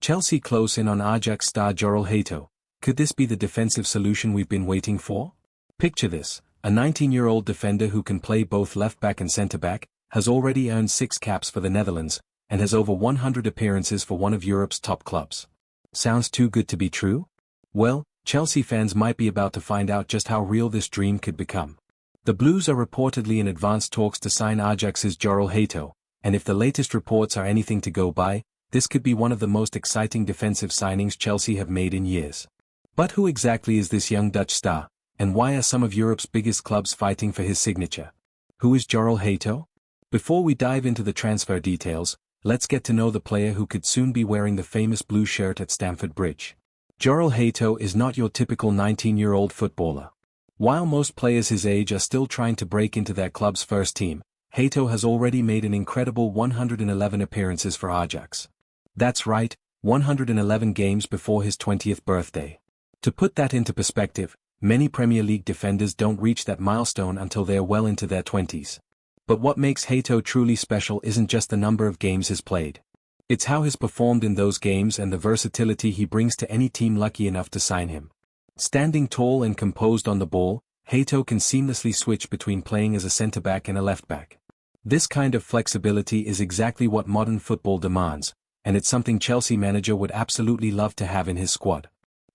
Chelsea close in on Ajax star JORREL Hato. Could this be the defensive solution we've been waiting for? Picture this, a 19-year-old defender who can play both left-back and centre-back, has already earned 6 caps for the Netherlands, and has over 100 appearances for one of Europe's top clubs. Sounds too good to be true? Well, Chelsea fans might be about to find out just how real this dream could become. The Blues are reportedly in advanced talks to sign Ajax's JORREL Hato, and if the latest reports are anything to go by, this could be one of the most exciting defensive signings Chelsea have made in years. But who exactly is this young Dutch star, and why are some of Europe's biggest clubs fighting for his signature? Who is JORREL Hato? Before we dive into the transfer details, let's get to know the player who could soon be wearing the famous blue shirt at Stamford Bridge. JORREL Hato is not your typical 19-year-old footballer. While most players his age are still trying to break into their club's first team, Hato has already made an incredible 111 appearances for Ajax. That's right, 111 games before his 20th birthday. To put that into perspective, many Premier League defenders don't reach that milestone until they're well into their 20s. But what makes Hato truly special isn't just the number of games he's played. It's how he's performed in those games and the versatility he brings to any team lucky enough to sign him. Standing tall and composed on the ball, Hato can seamlessly switch between playing as a centre-back and a left-back. This kind of flexibility is exactly what modern football demands, and it's something Chelsea manager would absolutely love to have in his squad.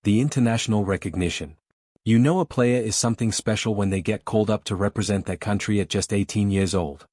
The international recognition. You know a player is something special when they get called up to represent their country at just 18 years old.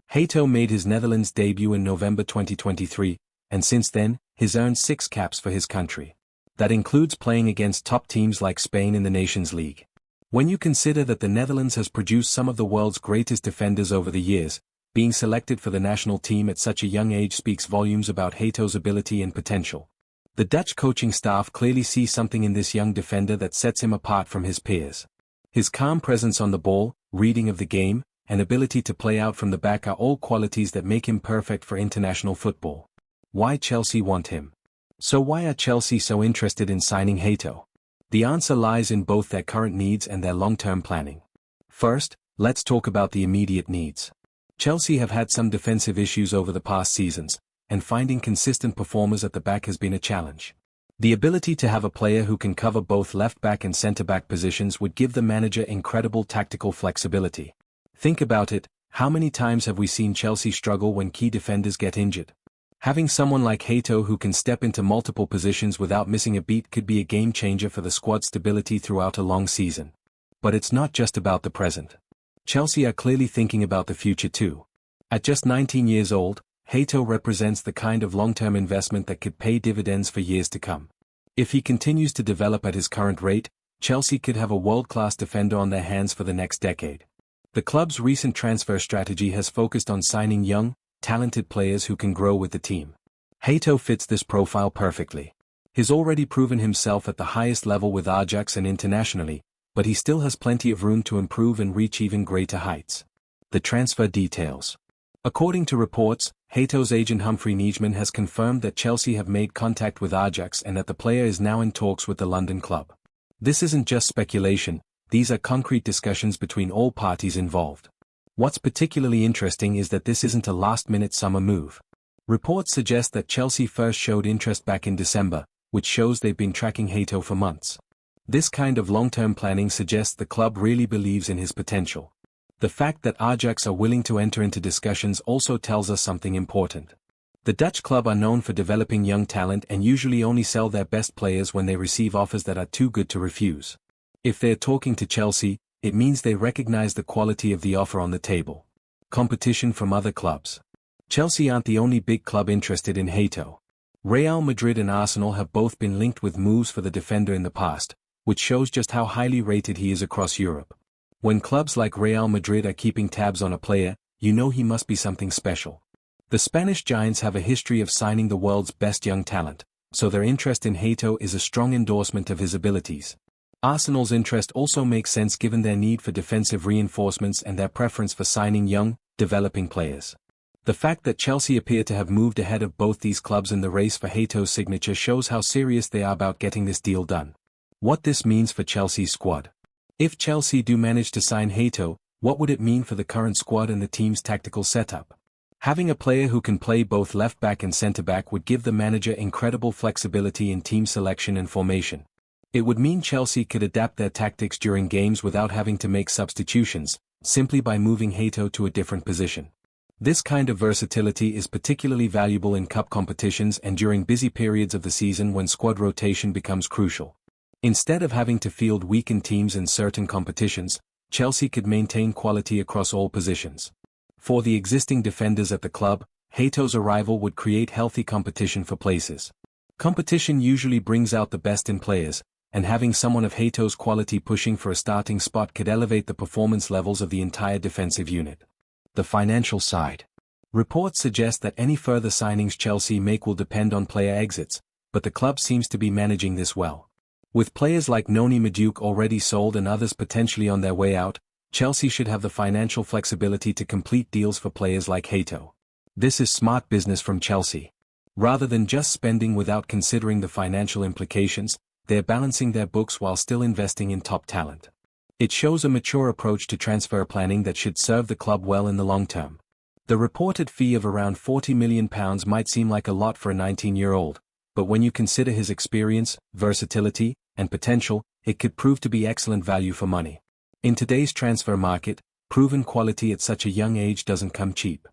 Hato made his Netherlands debut in November 2023, and since then, he's earned 6 caps for his country. That includes playing against top teams like Spain in the Nations League. When you consider that the Netherlands has produced some of the world's greatest defenders over the years, being selected for the national team at such a young age speaks volumes about Hato's ability and potential. The Dutch coaching staff clearly see something in this young defender that sets him apart from his peers. His calm presence on the ball, reading of the game, and ability to play out from the back are all qualities that make him perfect for international football. Why Chelsea want him? So why are Chelsea so interested in signing Hato? The answer lies in both their current needs and their long-term planning. First, let's talk about the immediate needs. Chelsea have had some defensive issues over the past seasons, and finding consistent performers at the back has been a challenge. The ability to have a player who can cover both left-back and centre-back positions would give the manager incredible tactical flexibility. Think about it, how many times have we seen Chelsea struggle when key defenders get injured? Having someone like Hato who can step into multiple positions without missing a beat could be a game-changer for the squad's stability throughout a long season. But it's not just about the present. Chelsea are clearly thinking about the future too. At just 19 years old, Hato represents the kind of long-term investment that could pay dividends for years to come. If he continues to develop at his current rate, Chelsea could have a world-class defender on their hands for the next decade. The club's recent transfer strategy has focused on signing young, talented players who can grow with the team. Hato fits this profile perfectly. He's already proven himself at the highest level with Ajax and internationally, but he still has plenty of room to improve and reach even greater heights. The transfer details. According to reports, Hato's agent Humphrey Nijman has confirmed that Chelsea have made contact with Ajax and that the player is now in talks with the London club. This isn't just speculation, these are concrete discussions between all parties involved. What's particularly interesting is that this isn't a last-minute summer move. Reports suggest that Chelsea first showed interest back in December, which shows they've been tracking Hato for months. This kind of long-term planning suggests the club really believes in his potential. The fact that Ajax are willing to enter into discussions also tells us something important. The Dutch club are known for developing young talent and usually only sell their best players when they receive offers that are too good to refuse. If they're talking to Chelsea, it means they recognize the quality of the offer on the table. Competition from other clubs. Chelsea aren't the only big club interested in Hato. Real Madrid and Arsenal have both been linked with moves for the defender in the past, which shows just how highly rated he is across Europe. When clubs like Real Madrid are keeping tabs on a player, you know he must be something special. The Spanish giants have a history of signing the world's best young talent, so their interest in Hato is a strong endorsement of his abilities. Arsenal's interest also makes sense given their need for defensive reinforcements and their preference for signing young, developing players. The fact that Chelsea appear to have moved ahead of both these clubs in the race for Hato's signature shows how serious they are about getting this deal done. What this means for Chelsea's squad. If Chelsea do manage to sign Hato, what would it mean for the current squad and the team's tactical setup? Having a player who can play both left-back and centre-back would give the manager incredible flexibility in team selection and formation. It would mean Chelsea could adapt their tactics during games without having to make substitutions, simply by moving Hato to a different position. This kind of versatility is particularly valuable in cup competitions and during busy periods of the season when squad rotation becomes crucial. Instead of having to field weakened teams in certain competitions, Chelsea could maintain quality across all positions. For the existing defenders at the club, Hato's arrival would create healthy competition for places. Competition usually brings out the best in players, and having someone of Hato's quality pushing for a starting spot could elevate the performance levels of the entire defensive unit. The financial side. Reports suggest that any further signings Chelsea make will depend on player exits, but the club seems to be managing this well. With players like Noni Madueke already sold and others potentially on their way out, Chelsea should have the financial flexibility to complete deals for players like Hato. This is smart business from Chelsea. Rather than just spending without considering the financial implications, they're balancing their books while still investing in top talent. It shows a mature approach to transfer planning that should serve the club well in the long term. The reported fee of around £40 million might seem like a lot for a 19-year-old, but when you consider his experience, versatility, and potential, it could prove to be excellent value for money. In today's transfer market, proven quality at such a young age doesn't come cheap.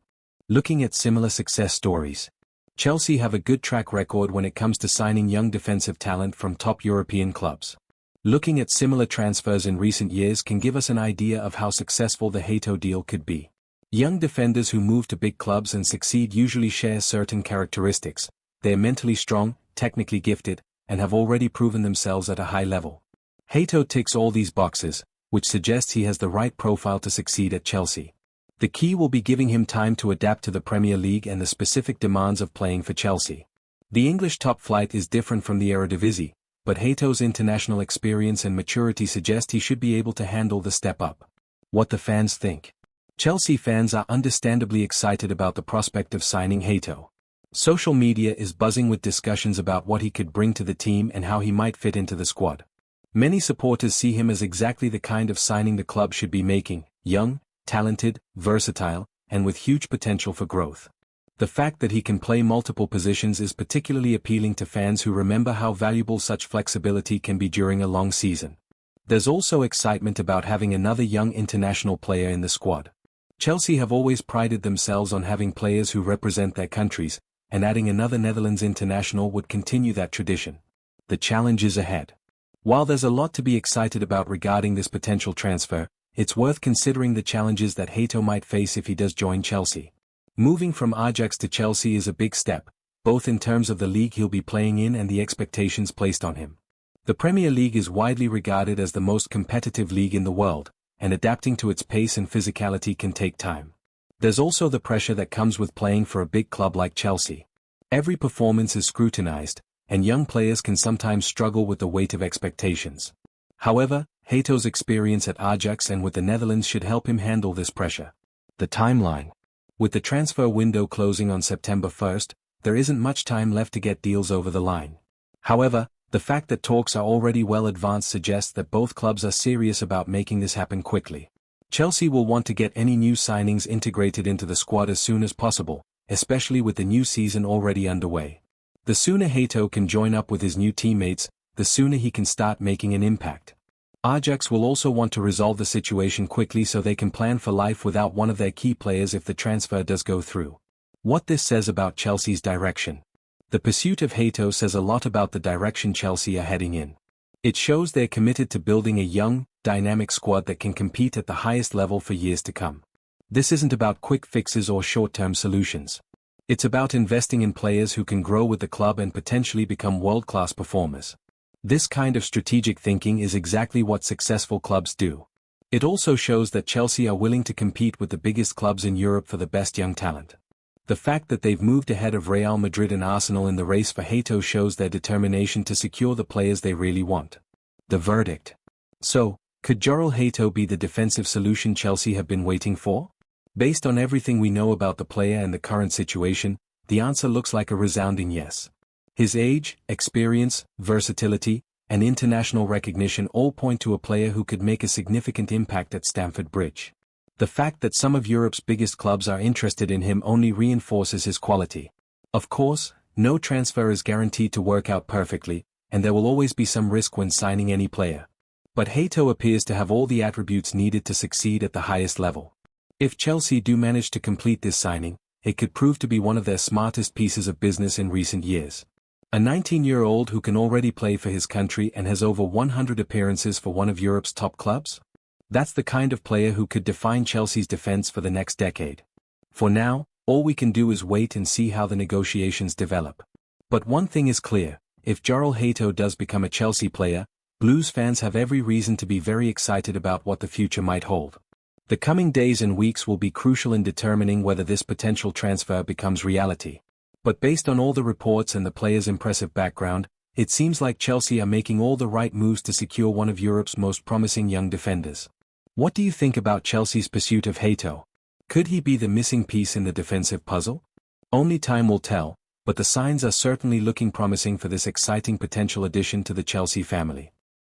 Looking at similar success stories. Chelsea have a good track record when it comes to signing young defensive talent from top European clubs. Looking at similar transfers in recent years can give us an idea of how successful the Hato deal could be. Young defenders who move to big clubs and succeed usually share certain characteristics. They are mentally strong, technically gifted, and have already proven themselves at a high level. Hato ticks all these boxes, which suggests he has the right profile to succeed at Chelsea. The key will be giving him time to adapt to the Premier League and the specific demands of playing for Chelsea. The English top flight is different from the Eredivisie, but Hato's international experience and maturity suggest he should be able to handle the step up. What the fans think. Chelsea fans are understandably excited about the prospect of signing Hato. Social media is buzzing with discussions about what he could bring to the team and how he might fit into the squad. Many supporters see him as exactly the kind of signing the club should be making: young, talented, versatile, and with huge potential for growth. The fact that he can play multiple positions is particularly appealing to fans who remember how valuable such flexibility can be during a long season. There's also excitement about having another young international player in the squad. Chelsea have always prided themselves on having players who represent their countries, and adding another Netherlands international would continue that tradition. The challenge is ahead. While there's a lot to be excited about regarding this potential transfer, it's worth considering the challenges that Hato might face if he does join Chelsea. Moving from Ajax to Chelsea is a big step, both in terms of the league he'll be playing in and the expectations placed on him. The Premier League is widely regarded as the most competitive league in the world, and adapting to its pace and physicality can take time. There's also the pressure that comes with playing for a big club like Chelsea. Every performance is scrutinized, and young players can sometimes struggle with the weight of expectations. However, Hato's experience at Ajax and with the Netherlands should help him handle this pressure. The timeline. With the transfer window closing on September 1st, there isn't much time left to get deals over the line. However, the fact that talks are already well advanced suggests that both clubs are serious about making this happen quickly. Chelsea will want to get any new signings integrated into the squad as soon as possible, especially with the new season already underway. The sooner Hato can join up with his new teammates, the sooner he can start making an impact. Ajax will also want to resolve the situation quickly so they can plan for life without one of their key players if the transfer does go through. What this says about Chelsea's direction. The pursuit of Hato says a lot about the direction Chelsea are heading in. It shows they're committed to building a young, dynamic squad that can compete at the highest level for years to come. This isn't about quick fixes or short-term solutions. It's about investing in players who can grow with the club and potentially become world-class performers. This kind of strategic thinking is exactly what successful clubs do. It also shows that Chelsea are willing to compete with the biggest clubs in Europe for the best young talent. The fact that they've moved ahead of Real Madrid and Arsenal in the race for Hato shows their determination to secure the players they really want. The verdict. So, could Jorrel Hato be the defensive solution Chelsea have been waiting for? Based on everything we know about the player and the current situation, the answer looks like a resounding yes. His age, experience, versatility, and international recognition all point to a player who could make a significant impact at Stamford Bridge. The fact that some of Europe's biggest clubs are interested in him only reinforces his quality. Of course, no transfer is guaranteed to work out perfectly, and there will always be some risk when signing any player. But Hato appears to have all the attributes needed to succeed at the highest level. If Chelsea do manage to complete this signing, it could prove to be one of their smartest pieces of business in recent years. A 19-year-old who can already play for his country and has over 100 appearances for one of Europe's top clubs? That's the kind of player who could define Chelsea's defense for the next decade. For now, all we can do is wait and see how the negotiations develop. But one thing is clear, if JORREL Hato does become a Chelsea player, Blues fans have every reason to be very excited about what the future might hold. The coming days and weeks will be crucial in determining whether this potential transfer becomes reality. But based on all the reports and the player's impressive background, it seems like Chelsea are making all the right moves to secure one of Europe's most promising young defenders. What do you think about Chelsea's pursuit of Hato? Could he be the missing piece in the defensive puzzle? Only time will tell, but the signs are certainly looking promising for this exciting potential addition to the Chelsea family.